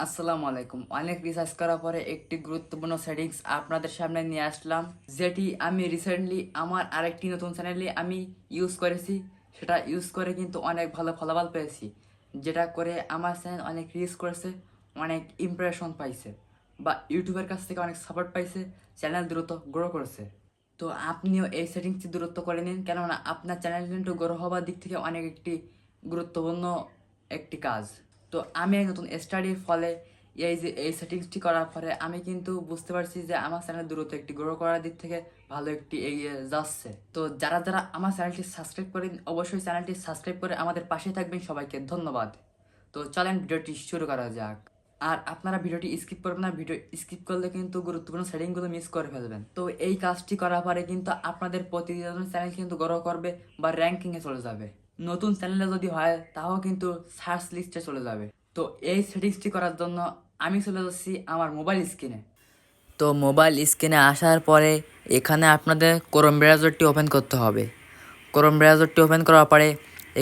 আসসালামু আলাইকুম। অনেক রিসার্চ করার পরে একটি গুরুত্বপূর্ণ সেটিংস আপনাদের সামনে নিয়ে আসলাম, যেটি আমি রিসেন্টলি আমার আরেকটি নতুন চ্যানেলে আমি ইউজ করেছি। সেটা ইউজ করে কিন্তু অনেক ভালো ফলাফল পেয়েছি, যেটা করে আমার চ্যানেল অনেক রিচ করেছে, অনেক ইমপ্রেশন পাইছে, বা ইউটিউবের কাছ থেকে অনেক সাপোর্ট পাইছে, চ্যানেল দ্রুত গ্রো করেছে। তো আপনিও এই সেটিংসটি দ্রুত করে নিন, কেননা আপনার চ্যানেল কিন্তু গ্রো হওয়ার দিক থেকে অনেক একটি গুরুত্বপূর্ণ একটি কাজ। তো আমি এই নতুন স্টাডির ফলে এই সেটিংসটি করার পরে আমি কিন্তু বুঝতে পারছি যে আমার চ্যানেল দ্রুত একটি গ্রো করার দিক থেকে ভালো একটি এগিয়ে যাচ্ছে। তো যারা যারা আমার চ্যানেলটি সাবস্ক্রাইব করেন, অবশ্যই চ্যানেলটি সাবস্ক্রাইব করে আমাদের পাশে থাকবেন। সবাইকে ধন্যবাদ। তো চলেন ভিডিওটি শুরু করা যাক। আর আপনারা ভিডিওটি স্কিপ করবেন না, ভিডিও স্কিপ করলে কিন্তু গুরুত্বপূর্ণ সেটিংগুলো মিস করে ফেলবেন। তো এই কাজটি করার পরে কিন্তু আপনাদের প্রতিদিনের চ্যানেল কিন্তু গ্রো করবে বা র্যাঙ্কিংয়ে চলে যাবে। নতুন চ্যানেলে যদি হয় তাও কিন্তু সার্চ লিস্টে চলে যাবে। তো এই সেটিংসটি করার জন্য আমি চলে যাচ্ছি আমার মোবাইল স্ক্রিনে। তো মোবাইল স্ক্রিনে আসার পরে এখানে আপনাদের ক্রোম ব্রাউজারটি ওপেন করতে হবে। ক্রোম ব্রাউজারটি ওপেন করার পরে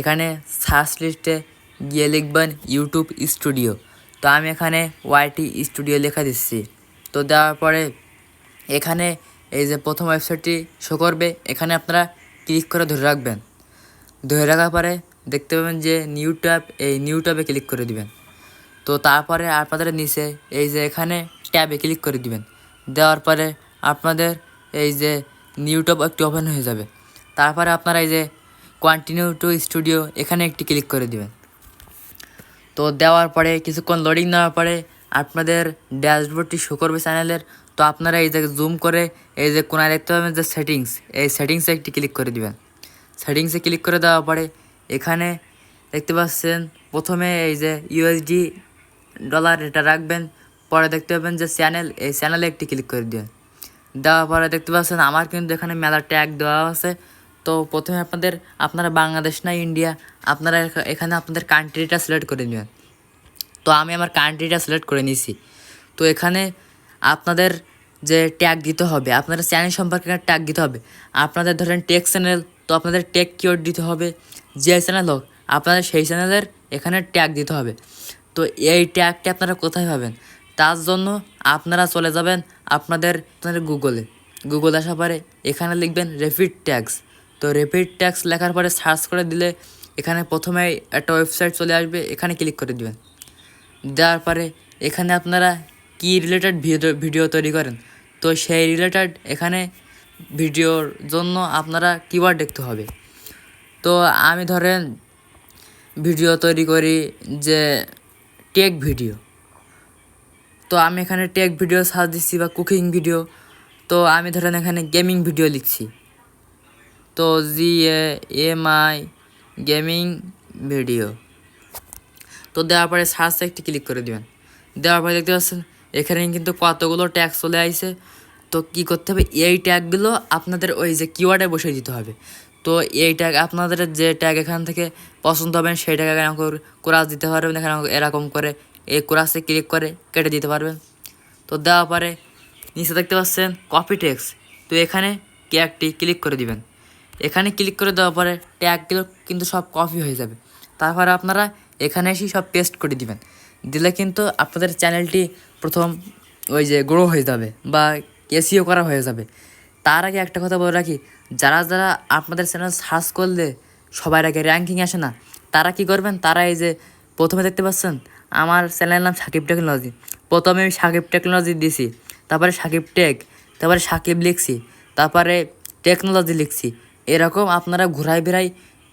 এখানে সার্চ লিস্টে গিয়ে লিখবেন ইউটিউব স্টুডিও। তো আমি এখানে ওয়াইটি স্টুডিও লেখা দিচ্ছি। তো দেওয়ার পরে এখানে এই যে প্রথম ওয়েবসাইটটি শো করবে, এখানে আপনারা ক্লিক করে ধরে রাখবেন। ধরে রাখার পরে দেখতে পাবেন যে নিউ ট্যাব, এই নিউ ট্যাবে ক্লিক করে দিবেন। তো তারপরে আপনাদের নিচে এই যে এখানে ট্যাবে ক্লিক করে দিবেন। দেওয়ার পরে আপনাদের এই যে নিউ ট্যাব একটি ওপেন হয়ে যাবে। তারপরে আপনারা এই যে কন্টিনিউ টু স্টুডিও এখানে একটি ক্লিক করে দিবেন। তো দেওয়ার পরে কিছুক্ষণ লোডিং নেওয়ার পরে আপনাদের ড্যাশবোর্ডটি শো করবে চ্যানেলের। তো আপনারা এই যে জুম করে এই যে কোনায় দেখতে পাবেন যে সেটিংস, এই সেটিংসে একটি ক্লিক করে দিবেন। সেটিংসে ক্লিক করে দেওয়ার পরে এখানে দেখতে পাচ্ছেন প্রথমে এই যে ইউএসডি ডলার এটা রাখবেন। পরে দেখতে পাবেন যে চ্যানেল, এই চ্যানেলে একটি ক্লিক করে দিবেন। দেওয়ার পরে দেখতে পাচ্ছেন আমার কিন্তু এখানে মেলা ট্যাগ দেওয়া আছে। তো প্রথমে আপনারা বাংলাদেশ না ইন্ডিয়া, আপনারা এখানে আপনাদের কান্ট্রিটা সিলেক্ট করে নেবেন। তো আমি আমার কান্ট্রিটা সিলেক্ট করে নিয়েছি। তো এখানে আপনাদের যে ট্যাগ দিতে হবে, আপনাদের চ্যানেল সম্পর্কে ট্যাগ দিতে হবে। আপনাদের ধরেন টেক চ্যানেল, তো আপনাদের টেক কিওয়ার্ড দিতে হবে। যে চ্যানেল হোক আপনাদের সেই চ্যানেলের এখানে ট্যাগ দিতে হবে। তো এই ট্যাগটি আপনারা কোথায় পাবেন? তার জন্য আপনারা চলে যাবেন আপনাদের গুগলে আসার পরে এখানে লিখবেন রেপিড ট্যাগস। তো রেপিড ট্যাগস লেখার পরে সার্চ করে দিলে এখানে প্রথমে একটা ওয়েবসাইট চলে আসবে, এখানে ক্লিক করে দিবেন। দেওয়ার পরে এখানে আপনারা কি রিলেটেড ভিডিও তৈরি করেন, তো সেই রিলেটেড এখানে ভিডিওর জন্য আপনারা কিওয়ার্ড দেখতে হবে। তো আমি ধরেন ভিডিও তৈরি করি যে টেক ভিডিও, তো আমি এখানে টেক ভিডিও সার্চ দিচ্ছি বা কুকিং ভিডিও। তো আমি ধরেন এখানে গেমিং ভিডিও লিখছি, তো GAMI গেমিং ভিডিও। তো দেওয়ার পরে সার্চ একটি ক্লিক করে দেবেন। দেওয়ার পরে দেখতে পাচ্ছেন এখানে কিন্তু কতগুলো ট্যাগ চলে আসছে। তো কী করতে হবে, এই ট্যাগগুলো আপনাদের ওই যে কিওয়ার্ডে বসিয়ে দিতে হবে। তো এই ট্যাগ আপনাদের যে ট্যাগ এখান থেকে পছন্দ হবেন সেই ট্যাগ এখানে কোরাস দিতে পারবেন। এখানে এরকম করে এই কোরাসে ক্লিক করে কেটে দিতে পারবেন। তো দেওয়ার পরে নিচে দেখতে পাচ্ছেন কপি টেক্সট, তো এখানে একটি ক্লিক করে দিবেন। এখানে ক্লিক করে দেওয়ার পরে ট্যাগগুলো কিন্তু সব কপি হয়ে যাবে। তারপরে আপনারা এখানে এসে সব পেস্ট করে দিবেন। দিলে কিন্তু আপনাদের চ্যানেলটি প্রথম ওই যে গ্রো হয়ে যাবে বা এসইও করা হয়ে যাবে। তার আগে একটা কথা বলে রাখি, যারা যারা আপনাদের চ্যানেল সার্চ করলে সবার আগে র্যাঙ্কিং আসে না, তারা কি করবেন, তারা এই যে প্রথমে দেখতে পাচ্ছেন আমার চ্যানেলের নাম সাকিব টেকনোলজি। প্রথমে আমি সাকিব টেকনোলজি দিছি, তারপরে সাকিব টেক, তারপরে সাকিব লিখছি, তারপরে টেকনোলজি লিখছি। এরকম আপনারা ঘুরাই বেড়াই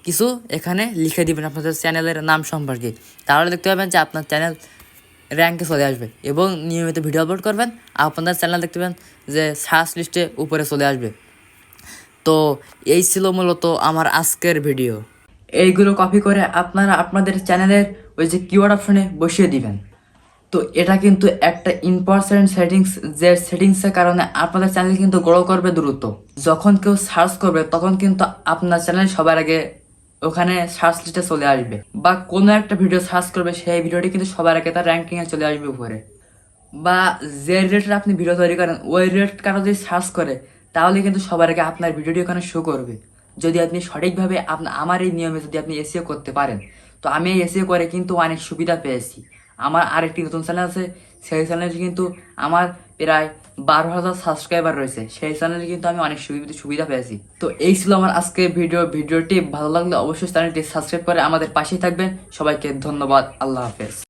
কিছু এখানে লিখে দিবেন আপনাদের চ্যানেলের নাম সম্পর্কে। তাহলে দেখতে পাবেন যে আপনার চ্যানেল র্যাঙ্কে চলে আসবে এবং নিয়মিত ভিডিও আপলোড করবেন, আপনাদের চ্যানেল দেখতে পাবেন যে সার্চ লিস্টে উপরে চলে আসবে। তো এই ছিল মূলত আমার আজকের ভিডিও। এইগুলো কপি করে আপনারা আপনাদের চ্যানেলের ওই যে কিওয়ার্ড অপশনে বসিয়ে দিবেন। তো এটা কিন্তু একটা ইম্পর্টেন্ট সেটিংস, যে সেটিংসের কারণে আপনাদের চ্যানেল কিন্তু গ্রো করবে দ্রুত। যখন কেউ সার্চ করবে তখন কিন্তু আপনার চ্যানেল সবার আগে ওখানে সার্চ লিস্টে চলে আসবে, বা কোনো একটা ভিডিও সার্চ করবে সেই ভিডিওটি কিন্তু সবার আগে তার র্যাঙ্কিংয়ে চলে আসবে উপরে। বা যে রিলেটেড আপনি ভিডিও তৈরি করেন ওই রিলেটেড কারো যদি সার্চ করে তাহলে কিন্তু সবার আগে আপনার ভিডিওটি ওখানে শো করবে, যদি আপনি সঠিকভাবে আমার এই নিয়মে যদি আপনি এসইও করতে পারেন। তো আমি এই এসইও করে কিন্তু অনেক সুবিধা পেয়েছি। আমার আরেকটি নতুন চ্যানেল আছে, সেই চ্যানেলে কিন্তু আমার প্রায় 12,000 সাবস্ক্রাইবার রয়েছে। সেই চ্যানেলে কিন্তু আমি অনেক সুবিধা পেয়েছি। তো এই ছিল আমার আজকে ভিডিওটি ভালো লাগলে অবশ্যই চ্যানেলটি সাবস্ক্রাইব করে আমাদের পাশেই থাকবেন। সবাইকে ধন্যবাদ, আল্লাহ হাফেজ।